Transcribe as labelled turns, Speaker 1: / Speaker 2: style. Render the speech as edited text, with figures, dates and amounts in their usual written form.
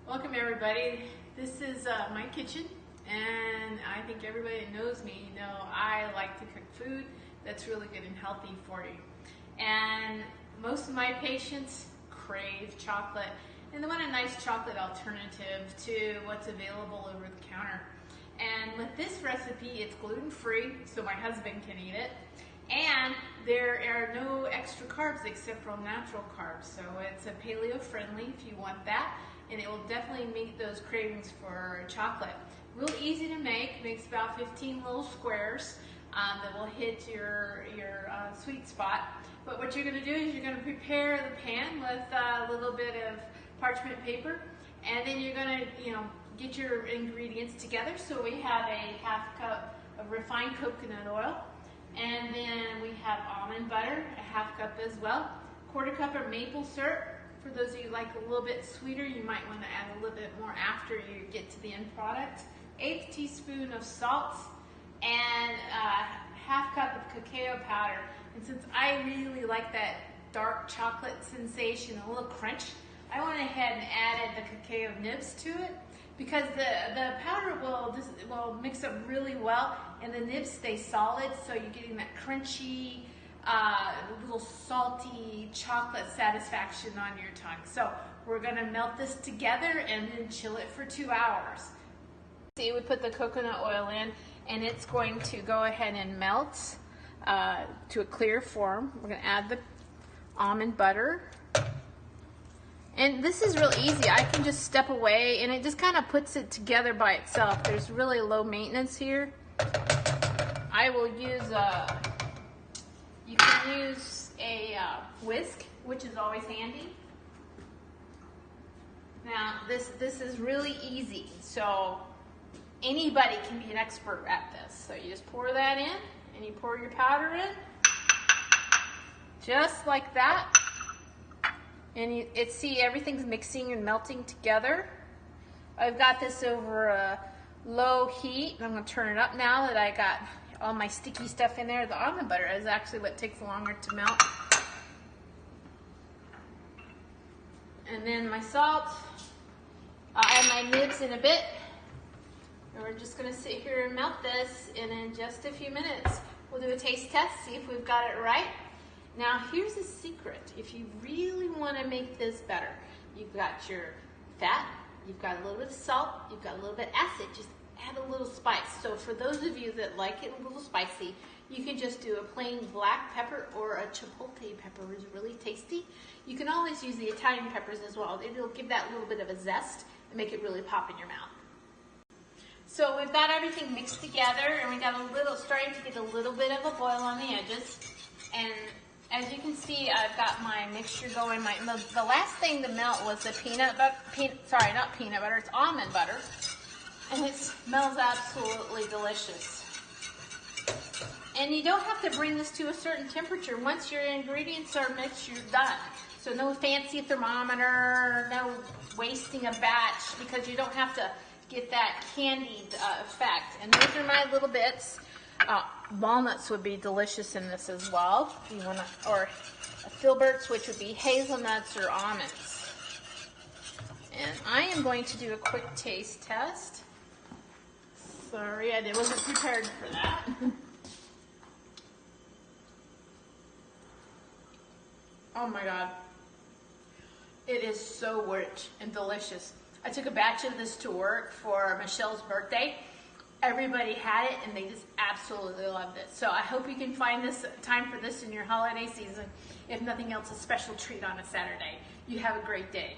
Speaker 1: Welcome everybody. This is my kitchen, and I think everybody that knows me know I like to cook food that's really good and healthy for you. And most of my patients crave chocolate, and they want a nice chocolate alternative to what's available over the counter. And with this recipe, it's gluten-free, so my husband can eat it. And there are no extra carbs except for natural carbs, so it's a paleo-friendly if you want that, and it will definitely meet those cravings for chocolate. Real easy to make. Makes about 15 little squares that will hit your sweet spot. But what you're going to do is you're going to prepare the pan with a little bit of parchment paper, and then you're going to get your ingredients together. So we have a half cup of refined coconut oil. And then we have almond butter, a half cup as well. Quarter cup of maple syrup. For those of you who like a little bit sweeter, you might want to add a little bit more after you get to the end product. 1/8 teaspoon of salt and half cup of cacao powder. And since I really like that dark chocolate sensation, a little crunch, I went ahead and added the cacao nibs to it, because the powder will mix up really well and the nibs stay solid, so you're getting that crunchy, little salty chocolate satisfaction on your tongue. So we're gonna melt this together and then chill it for 2 hours. See, we put the coconut oil in and it's going to go ahead and melt to a clear form. We're gonna add the almond butter. And this is real easy. I can just step away and it just kind of puts it together by itself. There's really low maintenance here. I will use you can use a whisk, which is always handy. Now this is really easy, so anybody can be an expert at this. So you just pour that in and you pour your powder in, just like that. And see, everything's mixing and melting together. I've got this over a low heat, and I'm going to turn it up now that I got all my sticky stuff in there. The almond butter is actually what takes longer to melt. And then my salt. I'll add my nibs in a bit. And we're just going to sit here and melt this, and in just a few minutes, we'll do a taste test, see if we've got it right. Now here's a secret. If you really want to make this better, you've got your fat, you've got a little bit of salt, you've got a little bit of acid, just add a little spice. So for those of you that like it a little spicy, you can just do a plain black pepper, or a chipotle pepper is really tasty. You can always use the Italian peppers as well. It'll give that little bit of a zest and make it really pop in your mouth. So we've got everything mixed together, and we got starting to get a little bit of a boil on the edges. And as you can see, I've got my mixture going. The last thing to melt was the it's almond butter. And it smells absolutely delicious. And you don't have to bring this to a certain temperature. Once your ingredients are mixed, you're done. So no fancy thermometer, no wasting a batch, because you don't have to get that candied effect. And those are my little bits. Walnuts would be delicious in this as well. You want to, or filberts, which would be hazelnuts or almonds. And I am going to do a quick taste test. Sorry, I wasn't prepared for that. Oh my God. It is so rich and delicious. I took a batch of this to work for Michelle's birthday. Everybody had it and they just absolutely loved it. So I hope you can find this time for this in your holiday season. If nothing else, a special treat on a Saturday. You have a great day.